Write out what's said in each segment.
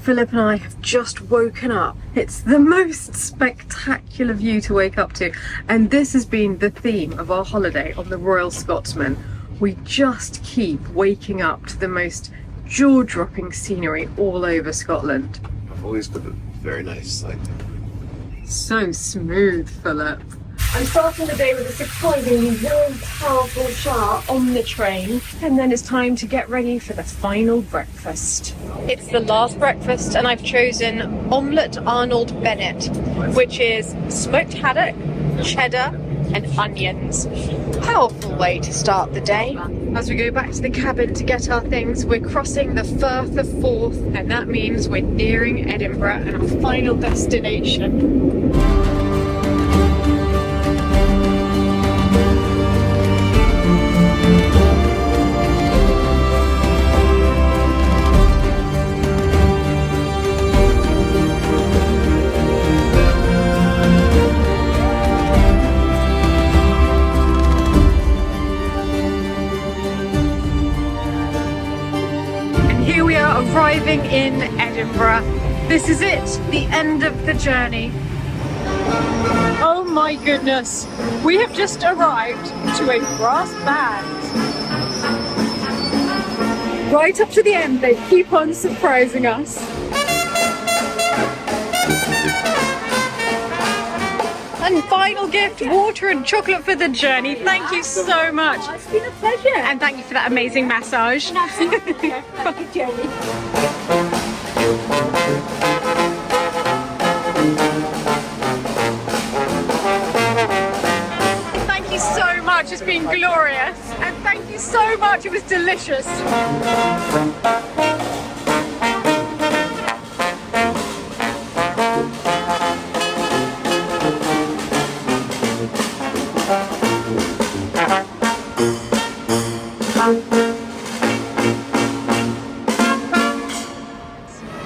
Philip and I have just woken up. It's the most spectacular view to wake up to, and this has been the theme of our holiday on the Royal Scotsman. We just keep waking up to the most jaw-dropping scenery all over Scotland. I've always got a very nice sight. So smooth, Philip. I'm starting the day with a surprisingly warm, powerful shower on the train, and then it's time to get ready for the final breakfast. It's the last breakfast, and I've chosen omelette Arnold Bennett, which is smoked haddock, cheddar, and onions. Powerful way to start the day. As we go back to the cabin to get our things, we're crossing the Firth of Forth, and that means we're nearing Edinburgh and our final destination. Arriving in Edinburgh. This is it, the end of the journey. Oh my goodness, we have just arrived to a brass band. Right up to the end, they keep on surprising us. And final gift, water and chocolate for the journey. Thank you so much. It's been a pleasure. And thank you for that amazing massage. Absolutely. Happy journey. Thank you so much. It's been glorious. And thank you so much. It was delicious.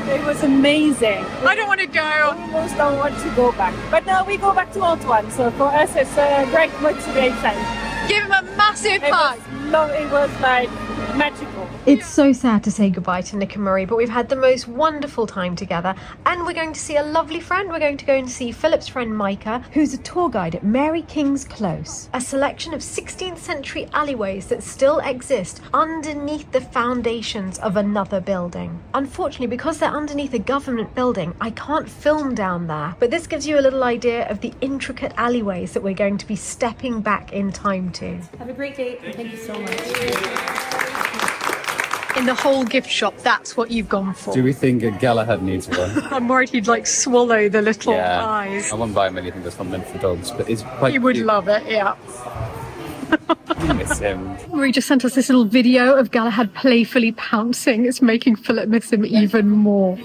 It was amazing. I don't want to go. We almost don't want to go back. But now we go back to Antoine, so for us it's a great motivation. Give him a massive hug. It was like magical. It's so sad to say goodbye to Nick and Marie, but we've had the most wonderful time together, and we're going to see a lovely friend. We're going to go and see Philip's friend Micah, who's a tour guide at Mary King's Close, a selection of 16th century alleyways that still exist underneath the foundations of another building. Unfortunately, because they're underneath a government building, I can't film down there, but this gives you a little idea of the intricate alleyways that we're going to be stepping back in time to. Have a great day. Thank you so much. In the whole gift shop, that's what you've gone for. Do we think a Galahad needs one? I'm worried he'd like swallow the little Yeah. eyes. I won't buy him anything that's not meant for dogs, but it's quite He would cute. love it, yeah. I miss him. Marie just sent us this little video of Galahad playfully pouncing. It's making Philip miss him even more.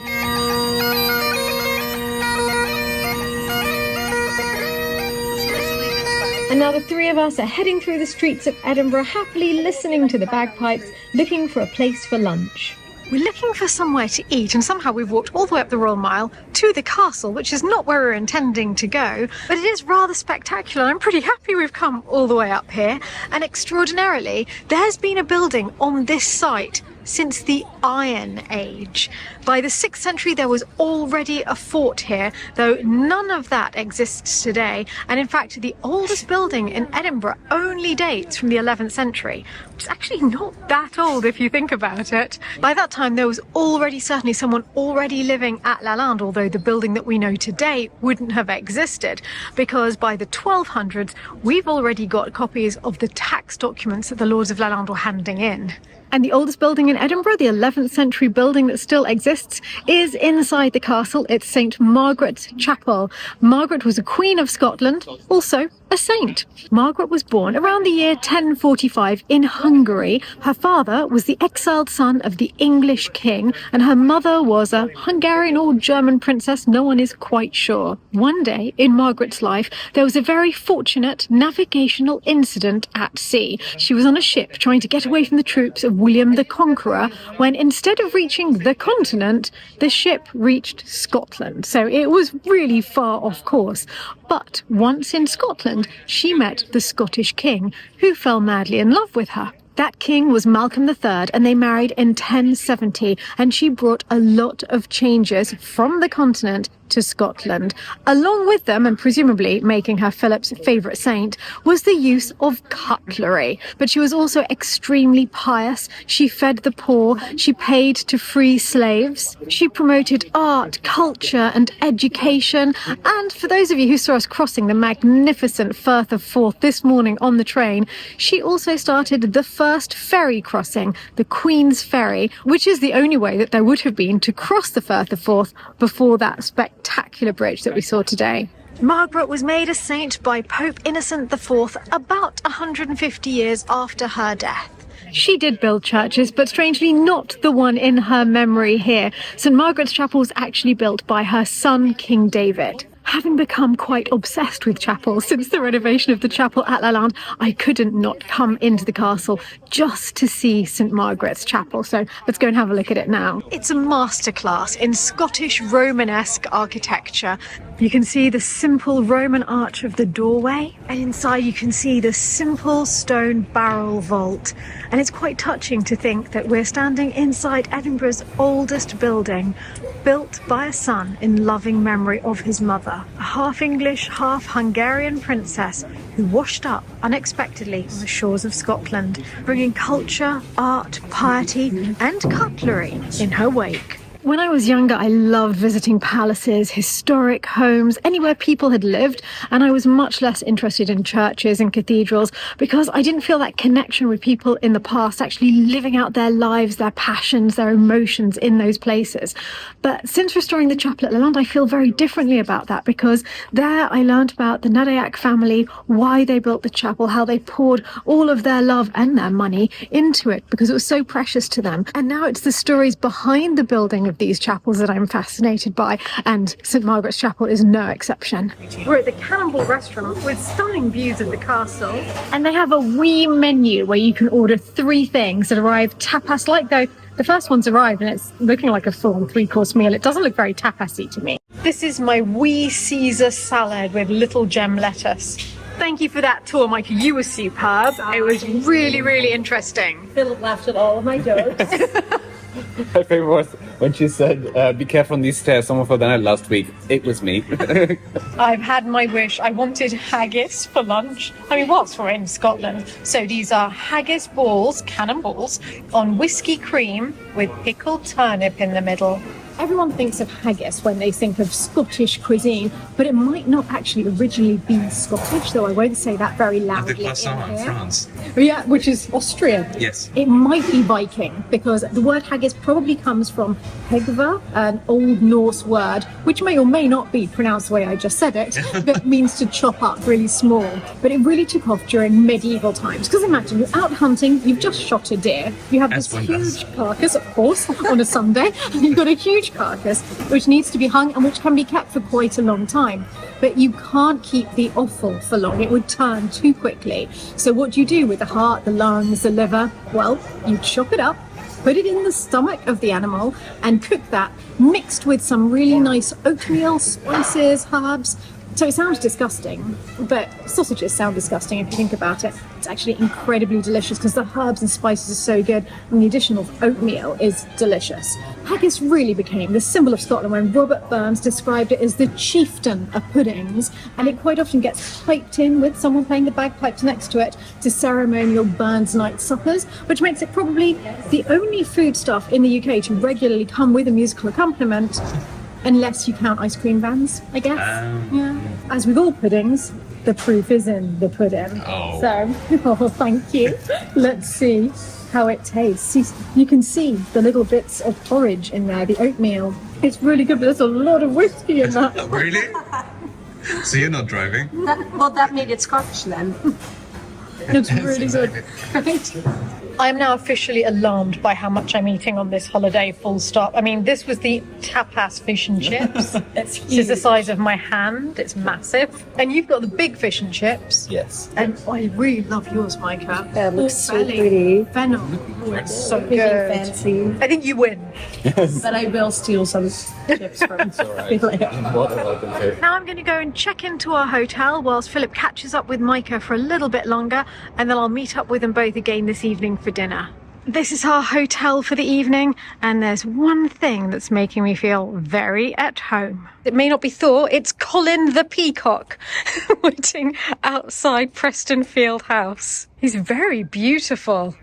And now the three of us are heading through the streets of Edinburgh, happily listening to the bagpipes, looking for a place for lunch. We're looking for somewhere to eat, and somehow we've walked all the way up the Royal Mile to the castle, which is not where we're intending to go, but it is rather spectacular. I'm pretty happy we've come all the way up here, and extraordinarily, there's been a building on this site since the Iron Age. By the 6th century, there was already a fort here, though none of that exists today. And in fact, the oldest building in Edinburgh only dates from the 11th century, which is actually not that old if you think about it. By that time, there was already certainly someone already living at Lalande, although the building that we know today wouldn't have existed, because by the 1200s, we've already got copies of the tax documents that the Lords of Lalande were handing in. And the oldest building in Edinburgh, the 11th century building that still exists, is inside the castle. It's St. Margaret's Chapel. Margaret was a Queen of Scotland, also a saint. Margaret was born around the year 1045 in Hungary. Her father was the exiled son of the English king, and her mother was a Hungarian or German princess, no one is quite sure. One day in Margaret's life, there was a very fortunate navigational incident at sea. She was on a ship trying to get away from the troops of William the Conqueror, when instead of reaching the continent, the ship reached Scotland. So it was really far off course. But once in Scotland, she met the Scottish king, who fell madly in love with her. That king was Malcolm III, and they married in 1070, and she brought a lot of changes from the continent to Scotland. Along with them, and presumably making her Philip's favourite saint, was the use of cutlery. But she was also extremely pious. She fed the poor. She paid to free slaves. She promoted art, culture and education. And for those of you who saw us crossing the magnificent Firth of Forth this morning on the train, she also started the first ferry crossing, the Queen's Ferry, which is the only way that there would have been to cross the Firth of Forth before that spectacular bridge that we saw today. Margaret was made a saint by Pope Innocent IV about 150 years after her death. She did build churches, but strangely not the one in her memory here. St Margaret's Chapel was actually built by her son, King David. Having become quite obsessed with chapels since the renovation of the chapel at Lalande, I couldn't not come into the castle just to see St Margaret's Chapel. So let's go and have a look at it now. It's a masterclass in Scottish Romanesque architecture. You can see the simple Roman arch of the doorway, and inside you can see the simple stone barrel vault. And it's quite touching to think that we're standing inside Edinburgh's oldest building, built by a son in loving memory of his mother, a half English, half Hungarian princess who washed up unexpectedly on the shores of Scotland, bringing culture, art, piety and cutlery in her wake. When I was younger, I loved visiting palaces, historic homes, anywhere people had lived, and I was much less interested in churches and cathedrals because I didn't feel that connection with people in the past actually living out their lives, their passions, their emotions in those places. But since restoring the chapel at Lalande, I feel very differently about that because there I learned about the Nadaic family, why they built the chapel, how they poured all of their love and their money into it because it was so precious to them. And now it's the stories behind the building of these chapels that I'm fascinated by, and St Margaret's Chapel is no exception. We're at the Cannonball restaurant with stunning views of the castle, and they have a wee menu where you can order 3 things that arrive tapas-like, though the first one's arrived and it's looking like a full 3-course meal. It doesn't look very tapasy to me. This is my wee Caesar salad with little gem lettuce. Thank you for that tour, Micah. You were superb. It was really, really interesting. Philip laughed at all of my jokes. My favorite was when she said, be careful on these stairs, someone fell down it last week. It was me. I've had my wish. I wanted haggis for lunch. I mean, whilst we're in Scotland. So these are haggis balls, cannonballs, on whiskey cream with pickled turnip in the middle. Everyone thinks of haggis when they think of Scottish cuisine, but it might not actually originally be Scottish, though I won't say that very loudly. The croissant in France. Yeah, which is Austrian. Yes. It might be Viking, because the word haggis probably comes from hegva, an Old Norse word, which may or may not be pronounced the way I just said it, but means to chop up really small. But it really took off during medieval times, because imagine you're out hunting, you've just shot a deer, you have this huge carcass, of course, on a Sunday, and you've got a huge carcass which needs to be hung and which can be kept for quite a long time, but you can't keep the offal for long. It would turn too quickly. So what do you do with the heart, the lungs, the liver? Well, you chop it up, put it in the stomach of the animal and cook that, mixed with some really nice oatmeal, spices, herbs. So it sounds disgusting, but sausages sound disgusting if you think about it. It's actually incredibly delicious because the herbs and spices are so good, and the addition of oatmeal is delicious. Haggis really became the symbol of Scotland when Robert Burns described it as the chieftain of puddings, and it quite often gets piped in with someone playing the bagpipes next to it to ceremonial Burns night suppers, which makes it probably the only foodstuff in the UK to regularly come with a musical accompaniment. Unless you count ice cream vans, I guess. Yeah. As with all puddings, the proof is in the pudding. Oh. So, thank you. Let's see how it tastes. You can see the little bits of porridge in there, the oatmeal. It's really good, but there's a lot of whiskey in that. Really? So you're not driving? That made it Scottish then. It's really good. Right? I am now officially alarmed by how much I'm eating on this holiday, full stop. I mean, this was the tapas fish and chips. This is the size of my hand. It's massive. And you've got the big fish and chips. Yes. And I really love yours, Micah. That looks so pretty. Fennel. It's so Pretty good. fancy. I think you win. But I will steal some chips from later. Now I'm going to go and check into our hotel whilst Philip catches up with Micah for a little bit longer, and then I'll meet up with them both again this evening for for dinner. This is our hotel for the evening, and there's one thing that's making me feel very at home. It may not be Thor, it's Colin the Peacock waiting outside Preston Field House. He's very beautiful.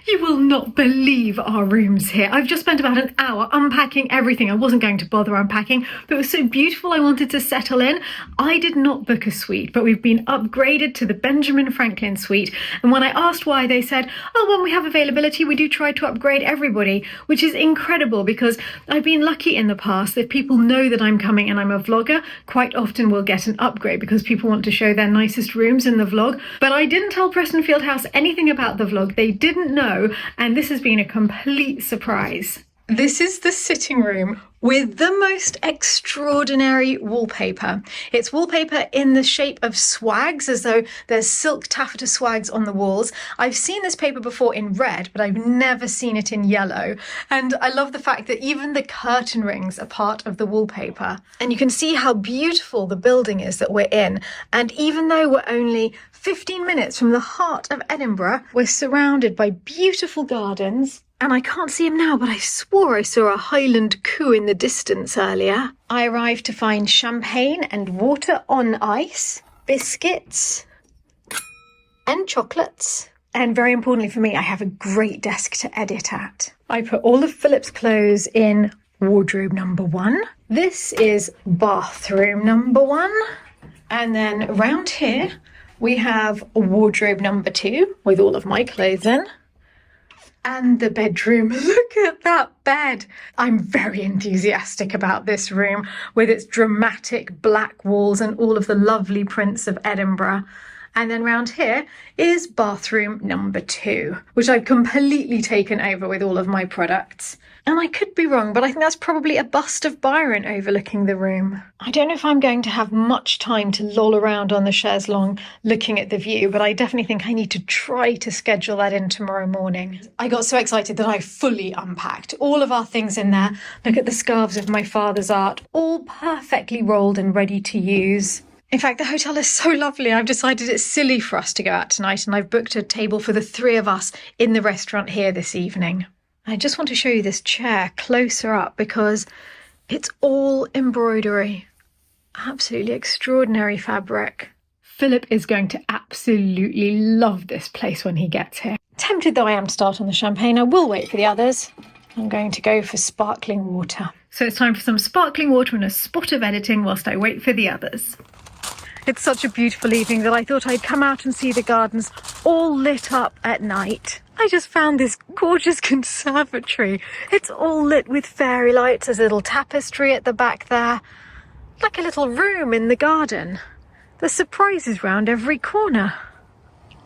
You will not believe our rooms here. I've just spent about an hour unpacking everything. I wasn't going to bother unpacking, but it was so beautiful I wanted to settle in. I did not book a suite, but we've been upgraded to the Benjamin Franklin suite. And when I asked why, they said, oh, when we have availability, we do try to upgrade everybody, which is incredible because I've been lucky in the past. If people know that I'm coming and I'm a vlogger, quite often we'll get an upgrade because people want to show their nicest rooms in the vlog. But I didn't tell Preston Field House anything about the vlog. They didn't know. And this has been a complete surprise. This is the sitting room with the most extraordinary wallpaper. It's wallpaper in the shape of swags, as though there's silk taffeta swags on the walls. I've seen this paper before in red, but I've never seen it in yellow. And I love the fact that even the curtain rings are part of the wallpaper. And you can see how beautiful the building is that we're in. And even though we're only 15 minutes from the heart of Edinburgh, we're surrounded by beautiful gardens. And I can't see him now, but I swore I saw a Highland coo in the distance earlier. I arrived to find champagne and water on ice, biscuits and chocolates. And very importantly for me, I have a great desk to edit at. I put all of Philip's clothes in wardrobe number 1. This is bathroom number 1. And then around here, we have wardrobe number 2 with all of my clothes in. And the bedroom. Look at that bed. I'm very enthusiastic about this room with its dramatic black walls and all of the lovely prints of Edinburgh. And then round here is bathroom number 2, which I've completely taken over with all of my products. And I could be wrong, but I think that's probably a bust of Byron overlooking the room. I don't know if I'm going to have much time to loll around on the chaise longue looking at the view, but I definitely think I need to try to schedule that in tomorrow morning. I got so excited that I fully unpacked all of our things in there. Look at the scarves of my father's art, all perfectly rolled and ready to use. In fact, the hotel is so lovely, I've decided it's silly for us to go out tonight, and I've booked a table for the 3 of us in the restaurant here this evening. I just want to show you this chair closer up because it's all embroidery. Absolutely extraordinary fabric. Philip is going to absolutely love this place when he gets here. Tempted though I am to start on the champagne, I will wait for the others. I'm going to go for sparkling water. So it's time for some sparkling water and a spot of editing whilst I wait for the others. It's such a beautiful evening that I thought I'd come out and see the gardens all lit up at night. I just found this gorgeous conservatory. It's all lit with fairy lights. There's a little tapestry at the back there. Like a little room in the garden. There's surprises round every corner.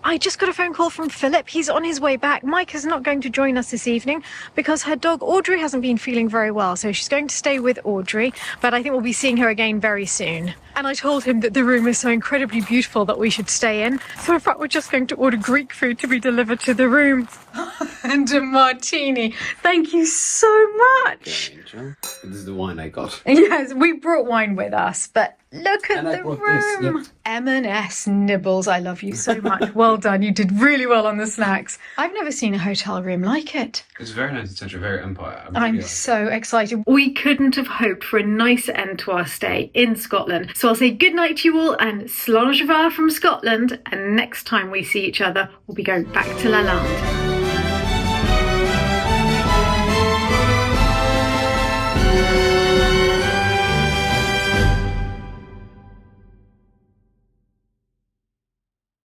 I just got a phone call from Philip. He's on his way back. Mike is not going to join us this evening because her dog Audrey hasn't been feeling very well, so she's going to stay with Audrey, but I think we'll be seeing her again very soon. And I told him that the room is so incredibly beautiful that we should stay in. So in fact, we're just going to order Greek food to be delivered to the room. And a martini. Thank you so much. This is the wine I got. Yes, we brought wine with us, but look at the room. Yep. M&S Nibbles, I love you so much. Well done, you did really well on the snacks. I've never seen a hotel room like it. It's very nice. It's such a very empire. I'm so excited. We couldn't have hoped for a nicer end to our stay in Scotland. So I'll say goodnight to you all and slán from Scotland. And next time we see each other, we'll be going back to Lalande.